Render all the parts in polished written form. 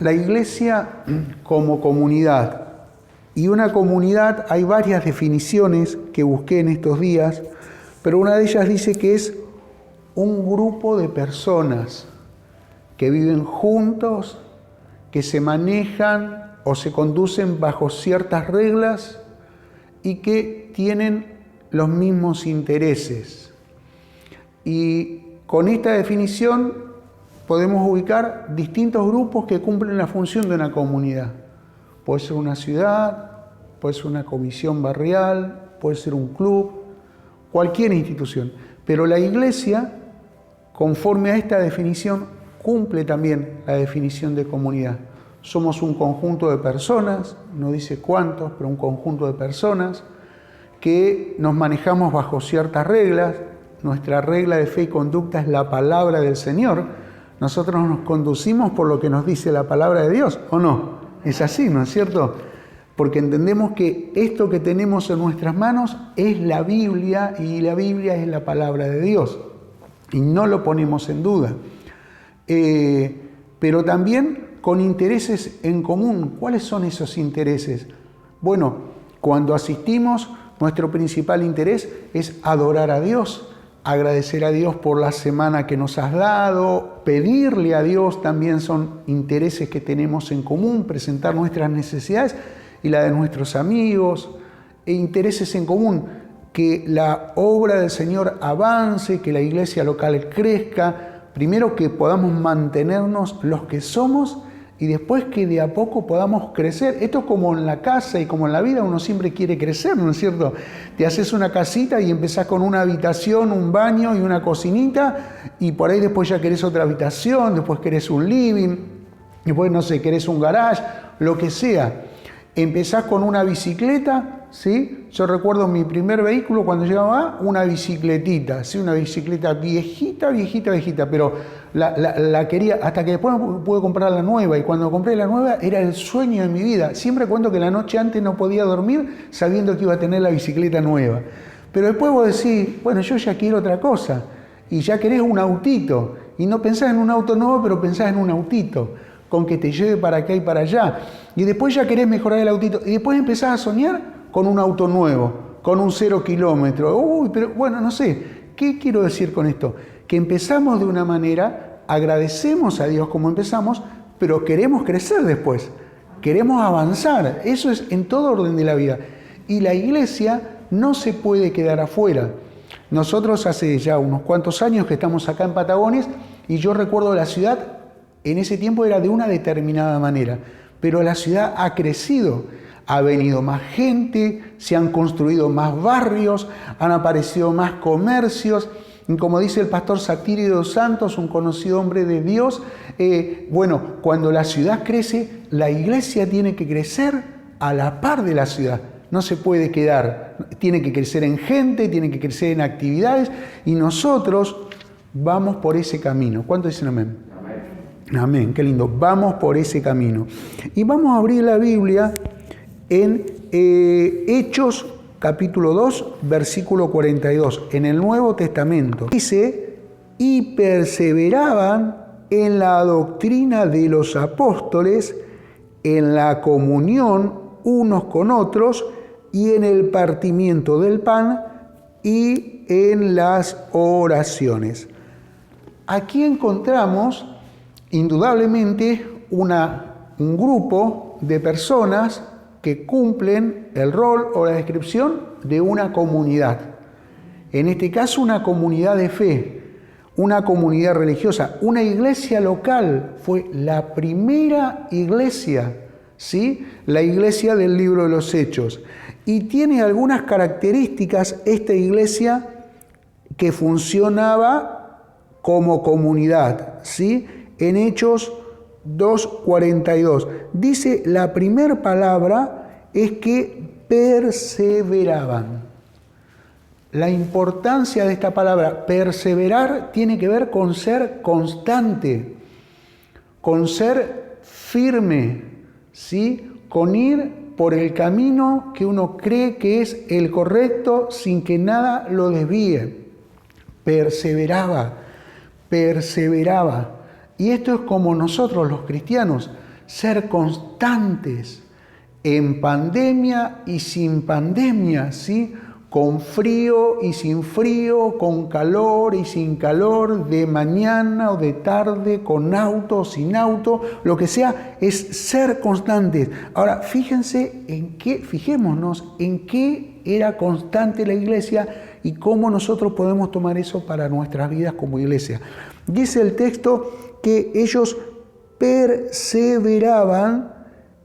La iglesia como comunidad. Y una comunidad, hay varias definiciones que busqué en estos días, pero una de ellas dice que es un grupo de personas que viven juntos, que se manejan o se conducen bajo ciertas reglas y que tienen los mismos intereses. Y con esta definición podemos ubicar distintos grupos que cumplen la función de una comunidad. Puede ser una ciudad, puede ser una comisión barrial, puede ser un club, cualquier institución. Pero la iglesia, conforme a esta definición, cumple también la definición de comunidad. Somos un conjunto de personas, no dice cuántos, pero un conjunto de personas que nos manejamos bajo ciertas reglas. Nuestra regla de fe y conducta es la palabra del Señor. Nosotros nos conducimos por lo que nos dice la palabra de Dios, ¿o no? Es así, ¿no es cierto? Porque entendemos que esto que tenemos en nuestras manos es la Biblia y la Biblia es la palabra de Dios. Y no lo ponemos en duda. Pero también con intereses en común. ¿Cuáles son esos intereses? Bueno, cuando asistimos, nuestro principal interés es adorar a Dios, agradecer a Dios por la semana que nos has dado, pedirle a Dios también son intereses que tenemos en común, presentar nuestras necesidades y la de nuestros amigos, e intereses en común, que la obra del Señor avance, que la iglesia local crezca, primero que podamos mantenernos los que somos y después que de a poco podamos crecer. Esto como en la casa y como en la vida, uno siempre quiere crecer, ¿no es cierto? Te haces una casita y empezás con una habitación, un baño y una cocinita, y por ahí después ya querés otra habitación, después querés un living, después, no sé, querés un garage, lo que sea. Empezás con una bicicleta, ¿sí? Yo recuerdo mi primer vehículo cuando llegaba, una bicicletita, ¿sí? Una bicicleta viejita, pero la quería, hasta que después pude comprar la nueva, y cuando compré la nueva era el sueño de mi vida. Siempre cuento que la noche antes no podía dormir sabiendo que iba a tener la bicicleta nueva. Pero después vos decís, bueno, yo ya quiero otra cosa, y ya querés un autito, y no pensás en un auto nuevo, pero pensás en un autito, con que te lleve para acá y para allá. Y después ya querés mejorar el autito, y después empezás a soñar con un auto nuevo, con un 0 kilómetro. Uy, pero bueno, no sé, ¿qué quiero decir con esto? Que empezamos de una manera, agradecemos a Dios como empezamos, pero queremos crecer después, queremos avanzar. Eso es en todo orden de la vida. Y la iglesia no se puede quedar afuera. Nosotros hace ya unos cuantos años que estamos acá en Patagones, y yo recuerdo la ciudad, en ese tiempo era de una determinada manera, pero la ciudad ha crecido. Ha venido más gente, se han construido más barrios, han aparecido más comercios. Y como dice el pastor Satírido dos Santos, un conocido hombre de Dios, cuando la ciudad crece, la iglesia tiene que crecer a la par de la ciudad. No se puede quedar, tiene que crecer en gente, tiene que crecer en actividades, y nosotros vamos por ese camino. ¿Cuántos dicen amén? Amén, qué lindo. Vamos por ese camino. Y vamos a abrir la Biblia en Hechos capítulo 2, versículo 42, en el Nuevo Testamento. Dice, y perseveraban en la doctrina de los apóstoles, en la comunión unos con otros, y en el partimiento del pan, y en las oraciones. Aquí encontramos indudablemente un grupo de personas que cumplen el rol o la descripción de una comunidad. En este caso, una comunidad de fe, una comunidad religiosa. Una iglesia local fue la primera iglesia, ¿sí? La iglesia del libro de los Hechos. Y tiene algunas características esta iglesia que funcionaba como comunidad, ¿sí? En Hechos 2:42. Dice, la primera palabra es que perseveraban. La importancia de esta palabra, perseverar, tiene que ver con ser constante, con ser firme, ¿sí? Con ir por el camino que uno cree que es el correcto sin que nada lo desvíe. Perseveraba. Y esto es como nosotros los cristianos. ser constantes en pandemia y sin pandemia, ¿sí? Con frío y sin frío, con calor y sin calor, de mañana o de tarde, con auto o sin auto, lo que sea, es ser constantes. Ahora, fijémonos en qué era constante la iglesia y cómo nosotros podemos tomar eso para nuestras vidas como iglesia. Dice el texto que ellos perseveraban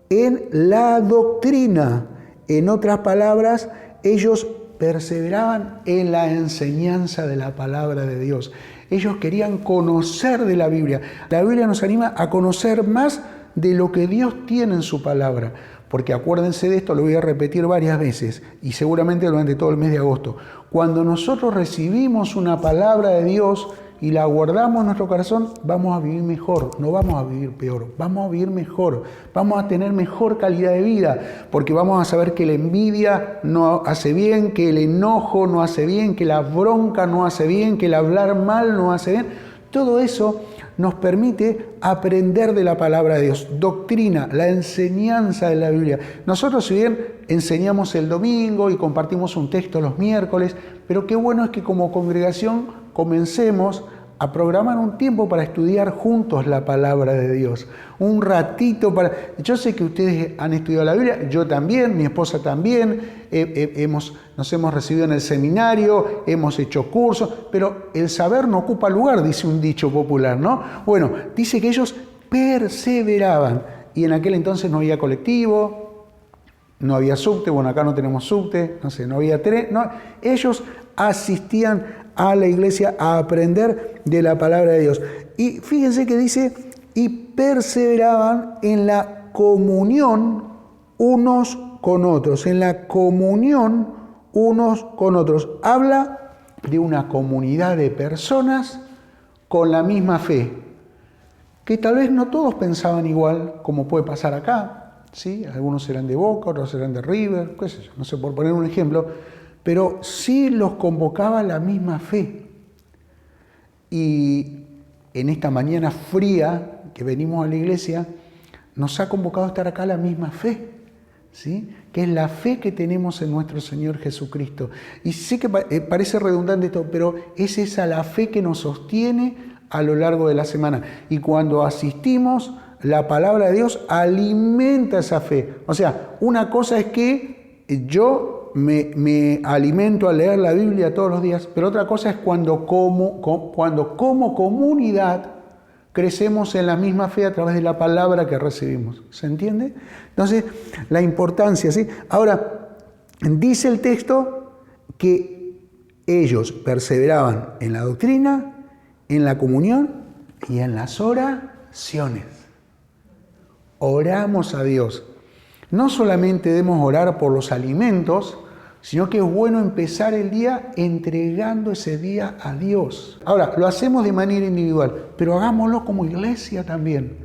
en la doctrina. En otras palabras, ellos perseveraban en la enseñanza de la palabra de Dios. Ellos querían conocer de la Biblia. La Biblia nos anima a conocer más de lo que Dios tiene en su palabra. Porque acuérdense de esto, lo voy a repetir varias veces y seguramente durante todo el mes de agosto. Cuando nosotros recibimos una palabra de Dios y la guardamos en nuestro corazón, vamos a vivir mejor, no vamos a vivir peor, vamos a vivir mejor, vamos a tener mejor calidad de vida, porque vamos a saber que la envidia no hace bien, que el enojo no hace bien, que la bronca no hace bien, que el hablar mal no hace bien. Todo eso nos permite aprender de la palabra de Dios, doctrina, la enseñanza de la Biblia. Nosotros, si bien enseñamos el domingo y compartimos un texto los miércoles, pero qué bueno es que como congregación comencemos a programar un tiempo para estudiar juntos la palabra de Dios. Un ratito para... Yo sé que ustedes han estudiado la Biblia, yo también, mi esposa también, nos hemos recibido en el seminario, hemos hecho cursos, pero el saber no ocupa lugar, dice un dicho popular, ¿no? Bueno, dice que ellos perseveraban y en aquel entonces no había colectivo, no había subte, bueno, acá no tenemos subte, no había tren, no, ellos asistían a la iglesia a aprender de la palabra de Dios. Y fíjense que dice, y perseveraban en la comunión unos con otros, en la comunión unos con otros. Habla de una comunidad de personas con la misma fe, que tal vez no todos pensaban igual, como puede pasar acá, ¿sí? Algunos eran de Boca, otros eran de River, qué sé yo, no sé, por poner un ejemplo, pero sí los convocaba la misma fe. Y en esta mañana fría que venimos a la iglesia, nos ha convocado a estar acá la misma fe, ¿sí? Que es la fe que tenemos en nuestro Señor Jesucristo. Y sé que parece redundante esto, pero es esa la fe que nos sostiene a lo largo de la semana. Y cuando asistimos, la palabra de Dios alimenta esa fe. O sea, una cosa es que yo me alimento a leer la Biblia todos los días, pero otra cosa es cuando como comunidad crecemos en la misma fe a través de la palabra que recibimos. ¿Se entiende? Entonces, la importancia, ¿sí? Ahora, dice el texto que ellos perseveraban en la doctrina, en la comunión y en las oraciones. Oramos a Dios. No solamente debemos orar por los alimentos, sino que es bueno empezar el día entregando ese día a Dios. Ahora, lo hacemos de manera individual, pero hagámoslo como iglesia también.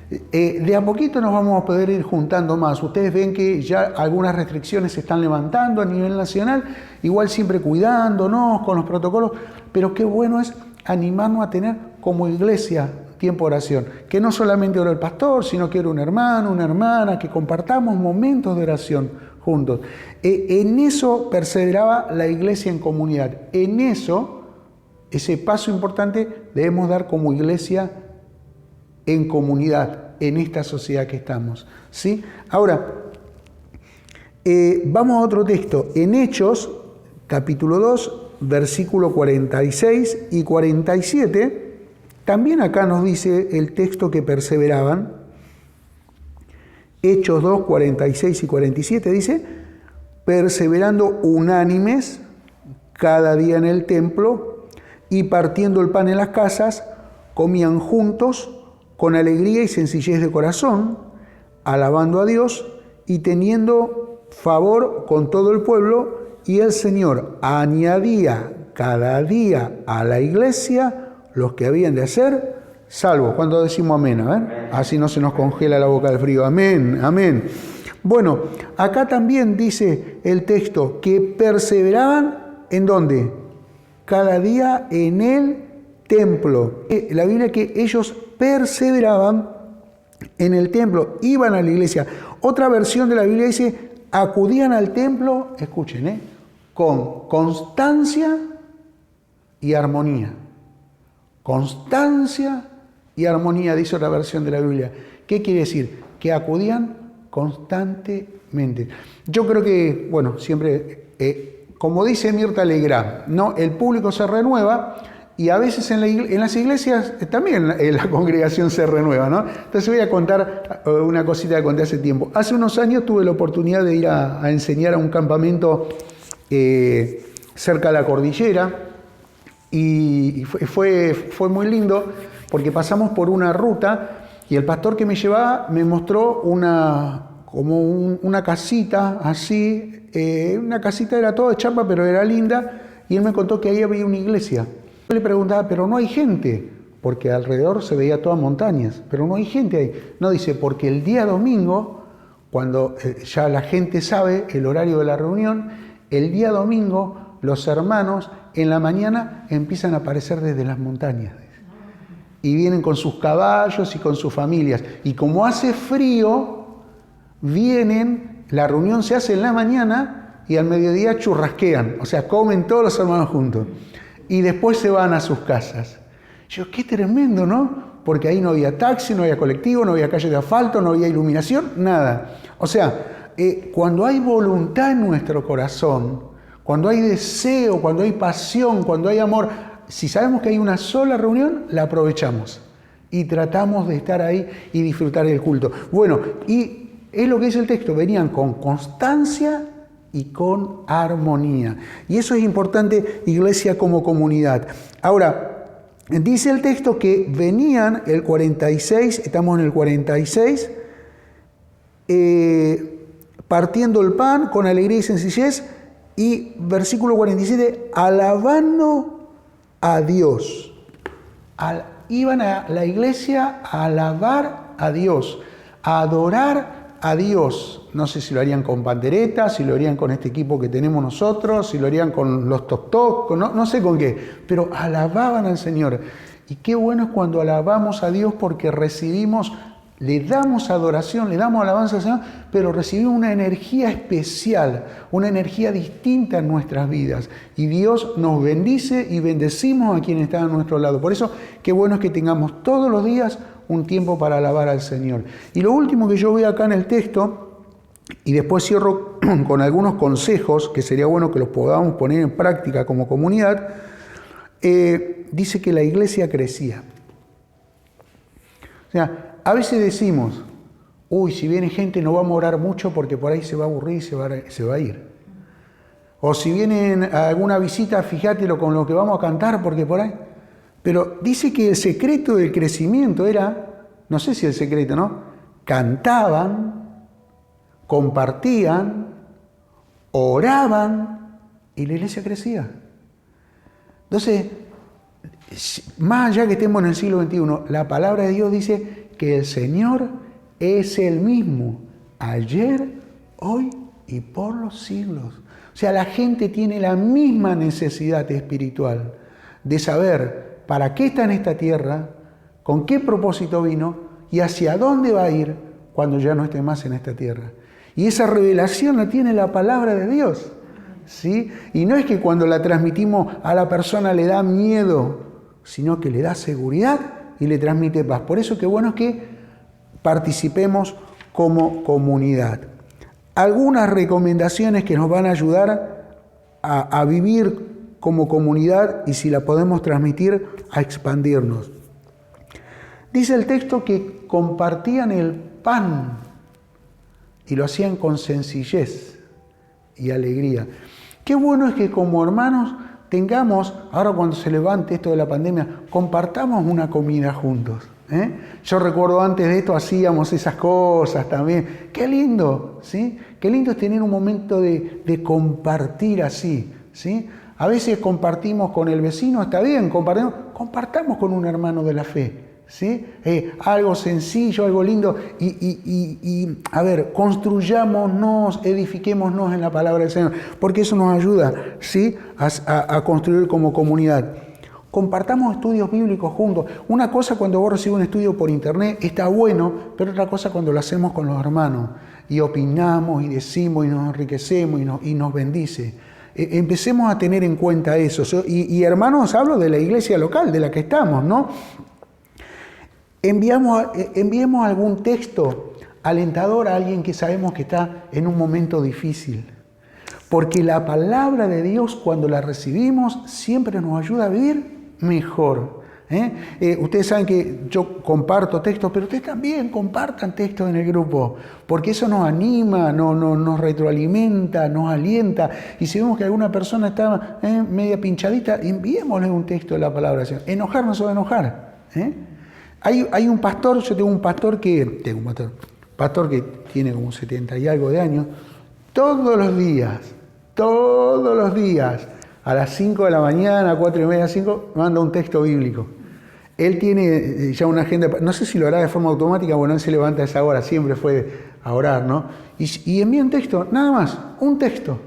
De a poquito nos vamos a poder ir juntando más. Ustedes ven que ya algunas restricciones se están levantando a nivel nacional, igual siempre cuidándonos con los protocolos, pero qué bueno es animarnos a tener como iglesia tiempo de oración, que no solamente ora el pastor, sino que ora un hermano, una hermana, que compartamos momentos de oración juntos. En eso perseveraba la iglesia en comunidad. En eso, ese paso importante debemos dar como iglesia en comunidad, en esta sociedad que estamos, ¿sí? Ahora, vamos a otro texto. En Hechos, capítulo 2, versículo 46 y 47, también acá nos dice el texto que perseveraban. Hechos 2, 46 y 47 dice, perseverando unánimes cada día en el templo y partiendo el pan en las casas, comían juntos con alegría y sencillez de corazón, alabando a Dios y teniendo favor con todo el pueblo, y el Señor añadía cada día a la iglesia los que habían de ser salvos. ¿Cuándo decimos amén? A ver, así no se nos congela la boca del frío. Amén, amén. Bueno, acá también dice el texto que perseveraban, ¿en dónde? Cada día en el templo. La Biblia que ellos perseveraban en el templo, iban a la iglesia. Otra versión de la Biblia dice, acudían al templo, escuchen, con constancia y armonía. Constancia y armonía, dice otra versión de la Biblia. ¿Qué quiere decir? Que acudían constantemente. Yo creo que, bueno, siempre, como dice Mirta Legrand, ¿no? El público se renueva y a veces en las iglesias también la congregación se renueva, ¿no? Entonces voy a contar una cosita que conté hace tiempo. Hace unos años tuve la oportunidad de ir a enseñar a un campamento cerca de la cordillera y fue muy lindo porque pasamos por una ruta y el pastor que me llevaba me mostró una casita así, una casita era toda de chapa pero era linda y él me contó que ahí había una iglesia. Yo le preguntaba, pero no hay gente, porque alrededor se veía todas montañas, pero no hay gente ahí. No, dice, porque el día domingo, cuando ya la gente sabe el horario de la reunión, el día domingo los hermanos en la mañana empiezan a aparecer desde las montañas. Y vienen con sus caballos y con sus familias. Y como hace frío, vienen, la reunión se hace en la mañana y al mediodía churrasquean, o sea, comen todos los hermanos juntos. Y después se van a sus casas. Yo, qué tremendo, ¿no? Porque ahí no había taxi, no había colectivo, no había calle de asfalto, no había iluminación, nada. O sea, cuando hay voluntad en nuestro corazón, cuando hay deseo, cuando hay pasión, cuando hay amor, si sabemos que hay una sola reunión, la aprovechamos. Y tratamos de estar ahí y disfrutar del culto. Bueno, y es lo que dice el texto, venían con constancia y con armonía. Y eso es importante, iglesia como comunidad. Ahora, dice el texto que venían el 46, estamos en el 46, partiendo el pan con alegría y sencillez, y versículo 47, alabando a Dios. Iban a la iglesia a alabar a Dios, a adorar a Dios. No sé si lo harían con panderetas, si lo harían con este equipo que tenemos nosotros, si lo harían con los toc-toc, no sé con qué, pero alababan al Señor. Y qué bueno es cuando alabamos a Dios porque recibimos, le damos adoración, le damos alabanza al Señor, pero recibimos una energía especial, una energía distinta en nuestras vidas. Y Dios nos bendice y bendecimos a quien está a nuestro lado. Por eso, qué bueno es que tengamos todos los días un tiempo para alabar al Señor. Y lo último que yo veo acá en el texto, y después cierro con algunos consejos que sería bueno que los podamos poner en práctica como comunidad, dice que la iglesia crecía. O sea, a veces decimos, uy, si viene gente no vamos a orar mucho porque por ahí se va a aburrir y se va a ir. O si vienen a alguna visita, fíjatelo con lo que vamos a cantar porque por ahí... Pero dice que el secreto del crecimiento era, no sé si el secreto, ¿no? Cantaban, compartían, oraban y la iglesia crecía. Entonces, más allá que estemos en el siglo XXI, la palabra de Dios dice que el Señor es el mismo, ayer, hoy y por los siglos. O sea, la gente tiene la misma necesidad espiritual de saber para qué está en esta tierra, con qué propósito vino y hacia dónde va a ir cuando ya no esté más en esta tierra. Y esa revelación la tiene la palabra de Dios, ¿sí? Y no es que cuando la transmitimos a la persona le da miedo, sino que le da seguridad y le transmite paz. Por eso qué bueno es que participemos como comunidad. Algunas recomendaciones que nos van a ayudar a vivir como comunidad y si la podemos transmitir, a expandirnos. Dice el texto que compartían el pan y lo hacían con sencillez y alegría. Qué bueno es que como hermanos tengamos, ahora cuando se levante esto de la pandemia, compartamos una comida juntos. Yo recuerdo antes de esto hacíamos esas cosas también. Qué lindo, ¿sí? Qué lindo es tener un momento de compartir así, ¿sí? A veces compartimos con el vecino, está bien, compartamos con un hermano de la fe, ¿sí? Algo sencillo, algo lindo, y a ver, construyámonos, edifiquémonos en la palabra del Señor, porque eso nos ayuda, ¿sí? a construir como comunidad. Compartamos estudios bíblicos juntos. Una cosa cuando vos recibís un estudio por internet está bueno, pero otra cosa cuando lo hacemos con los hermanos y opinamos y decimos y nos enriquecemos y nos bendice. Empecemos a tener en cuenta eso. Y hermanos, hablo de la iglesia local, de la que estamos, ¿no? Enviemos algún texto alentador a alguien que sabemos que está en un momento difícil. Porque la palabra de Dios, cuando la recibimos, siempre nos ayuda a vivir mejor. Ustedes saben que yo comparto textos, pero ustedes también compartan textos en el grupo, porque eso nos anima, nos retroalimenta, nos alienta. Y si vemos que alguna persona está media pinchadita, enviémosle un texto de la palabra. Enojar no se va a enojar. Hay un pastor, yo tengo un pastor que tiene como 70 y algo de años, todos los días, a las 5 de la mañana, 4 y media, 5, manda un texto bíblico. Él tiene ya una agenda, no sé si lo hará de forma automática, bueno, él se levanta a esa hora, siempre fue a orar, ¿no? Y envía un texto, nada más, un texto.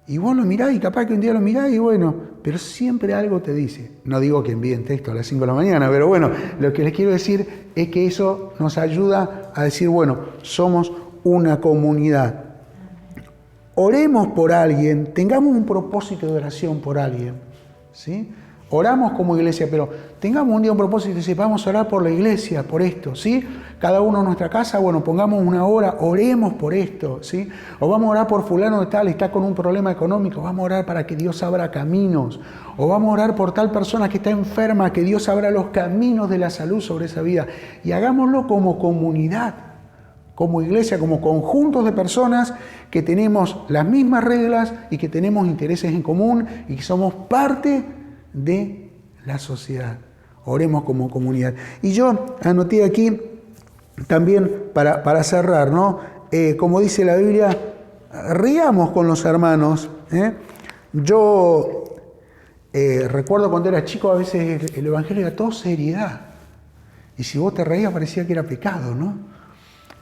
Y vos lo mirás y capaz que un día lo mirás y bueno, pero siempre algo te dice. No digo que envíen texto a las 5 de la mañana, pero bueno, lo que les quiero decir es que eso nos ayuda a decir, bueno, somos una comunidad. Oremos por alguien, tengamos un propósito de oración por alguien, ¿sí? Oramos como iglesia, pero tengamos un día un propósito y decir, vamos a orar por la iglesia, por esto, ¿sí? Cada uno en nuestra casa, bueno, pongamos una hora, oremos por esto, ¿sí? O vamos a orar por fulano de tal, está con un problema económico, vamos a orar para que Dios abra caminos. O vamos a orar por tal persona que está enferma, que Dios abra los caminos de la salud sobre esa vida. Y hagámoslo como comunidad, como iglesia, como conjuntos de personas que tenemos las mismas reglas y que tenemos intereses en común y que somos parte de la sociedad. Oremos como comunidad. Y yo anoté aquí también para cerrar, ¿no? Como dice la Biblia, riamos con los hermanos. Yo recuerdo cuando era chico, a veces el evangelio era todo seriedad. Y si vos te reías parecía que era pecado, ¿no?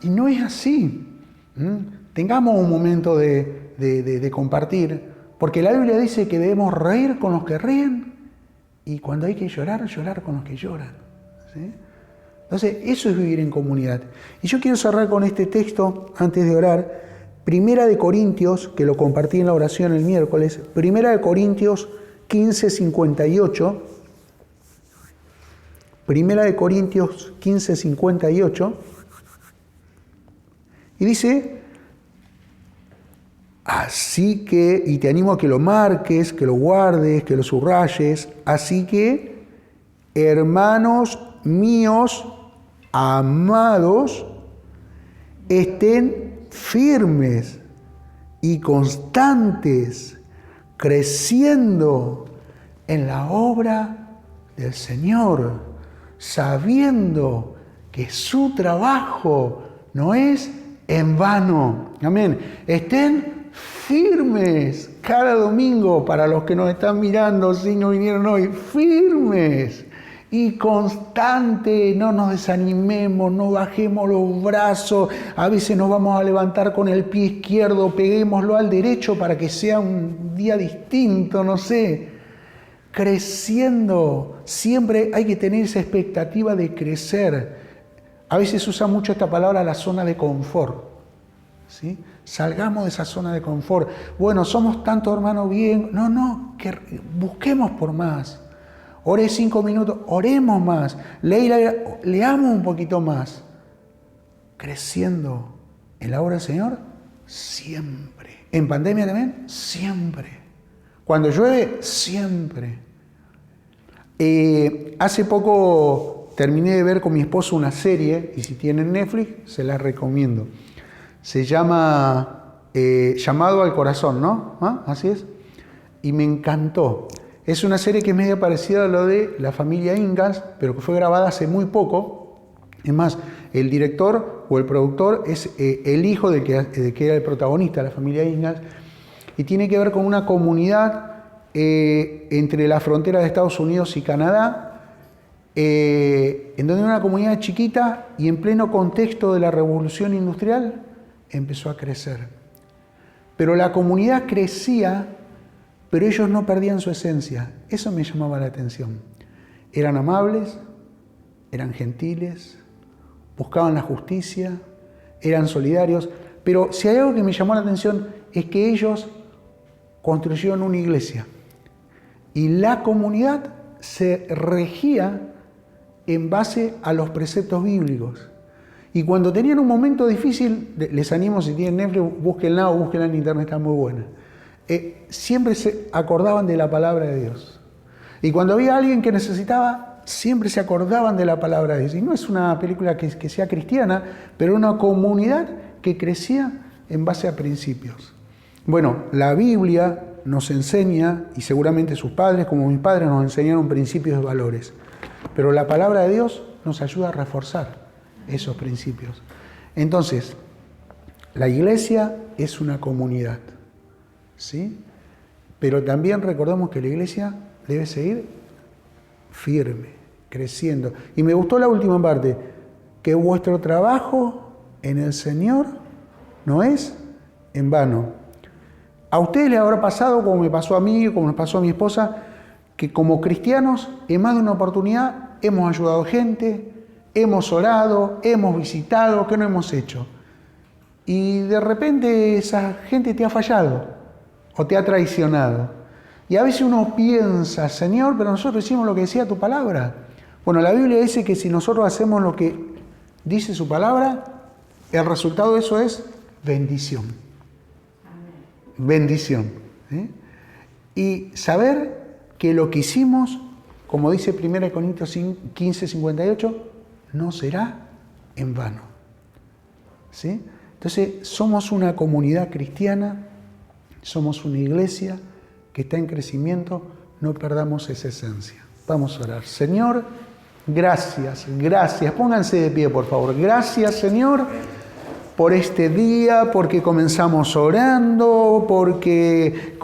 Y no es así. Tengamos un momento de compartir, porque la Biblia dice que debemos reír con los que ríen y cuando hay que llorar, llorar con los que lloran, ¿sí? Entonces, eso es vivir en comunidad. Y yo quiero cerrar con este texto antes de orar. Primera de Corintios, que lo compartí en la oración el miércoles. Primera de Corintios 15:58. Primera de Corintios 15:58. Y dice, así que, y te animo a que lo marques, que lo guardes, que lo subrayes, así que, hermanos míos, amados, estén firmes y constantes, creciendo en la obra del Señor, sabiendo que su trabajo no es en vano. Amén. Estén firmes cada domingo, para los que nos están mirando, si no vinieron hoy, firmes y constantes, no nos desanimemos, no bajemos los brazos, a veces nos vamos a levantar con el pie izquierdo, peguémoslo al derecho para que sea un día distinto, no sé, creciendo, siempre hay que tener esa expectativa de crecer. A veces usa mucho esta palabra, la zona de confort, ¿sí? Salgamos de esa zona de confort. Bueno, somos tantos hermanos bien, no, que busquemos por más. Oré 5 minutos, oremos más, leamos un poquito más. Creciendo en la obra del Señor, siempre. En pandemia también, siempre. Cuando llueve, siempre. Hace poco terminé de ver con mi esposo una serie, y si tienen Netflix, se la recomiendo. Se llama Llamado al Corazón, ¿no? ¿Ah? Así es. Y me encantó. Es una serie que es medio parecida a lo de La familia Ingalls, pero que fue grabada hace muy poco. Es más, el director o el productor es el hijo de que era el protagonista de La familia Ingalls, y tiene que ver con una comunidad entre la frontera de Estados Unidos y Canadá, en donde una comunidad chiquita y en pleno contexto de la revolución industrial empezó a crecer. Pero la comunidad crecía pero ellos no perdían su esencia. Eso me llamaba la atención. Eran amables, eran gentiles, buscaban la justicia, eran solidarios, pero si hay algo que me llamó la atención es que ellos construyeron una iglesia y la comunidad se regía en base a los preceptos bíblicos. Y cuando tenían un momento difícil, les animo, si tienen Netflix, búsquenla o búsquenla en internet, está muy buena. Siempre se acordaban de la palabra de Dios. Y cuando había alguien que necesitaba, siempre se acordaban de la palabra de Dios. Y no es una película que sea cristiana, pero una comunidad que crecía en base a principios. Bueno, la Biblia nos enseña, y seguramente sus padres, como mis padres, nos enseñaron principios y valores. Pero la palabra de Dios nos ayuda a reforzar esos principios. Entonces, la iglesia es una comunidad, ¿sí? Pero también recordemos que la iglesia debe seguir firme, creciendo. Y me gustó la última parte, que vuestro trabajo en el Señor no es en vano. A ustedes les habrá pasado, como me pasó a mí, como me pasó a mi esposa, que como cristianos, en más de una oportunidad, hemos ayudado gente, hemos orado, hemos visitado, ¿qué no hemos hecho? Y de repente esa gente te ha fallado o te ha traicionado. Y a veces uno piensa, Señor, pero nosotros hicimos lo que decía tu palabra. Bueno, la Biblia dice que si nosotros hacemos lo que dice su palabra, el resultado de eso es bendición. Bendición. Y saber que lo que hicimos, como dice 1 Corintios 15:58, no será en vano. ¿Sí? Entonces, somos una comunidad cristiana, somos una iglesia que está en crecimiento, no perdamos esa esencia. Vamos a orar. Señor, gracias, gracias. Pónganse de pie, por favor. Gracias, Señor, por este día, porque comenzamos orando, porque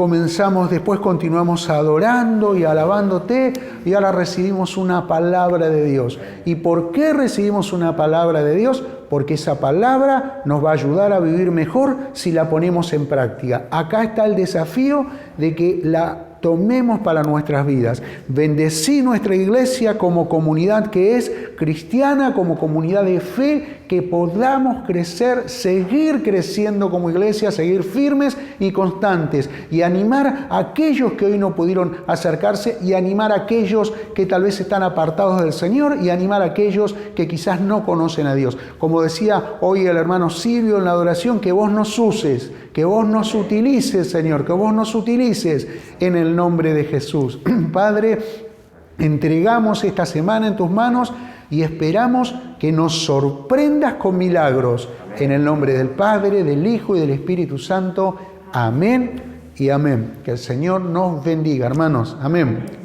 después continuamos adorando y alabándote, y ahora recibimos una palabra de Dios. ¿Y por qué recibimos una palabra de Dios? Porque esa palabra nos va a ayudar a vivir mejor si la ponemos en práctica. Acá está el desafío de que la tomemos para nuestras vidas. Bendecí nuestra iglesia como comunidad que es cristiana, como comunidad de fe, que podamos crecer, seguir creciendo como iglesia, seguir firmes y constantes, y animar a aquellos que hoy no pudieron acercarse, y animar a aquellos que tal vez están apartados del Señor, y animar a aquellos que quizás no conocen a Dios. Como decía hoy el hermano Silvio en la adoración, que vos nos uses, que vos nos utilices, Señor, que vos nos utilices en el nombre de Jesús. Padre, entregamos esta semana en tus manos y esperamos que nos sorprendas con milagros. En el nombre del Padre, del Hijo y del Espíritu Santo. Amén y amén. Que el Señor nos bendiga, hermanos. Amén.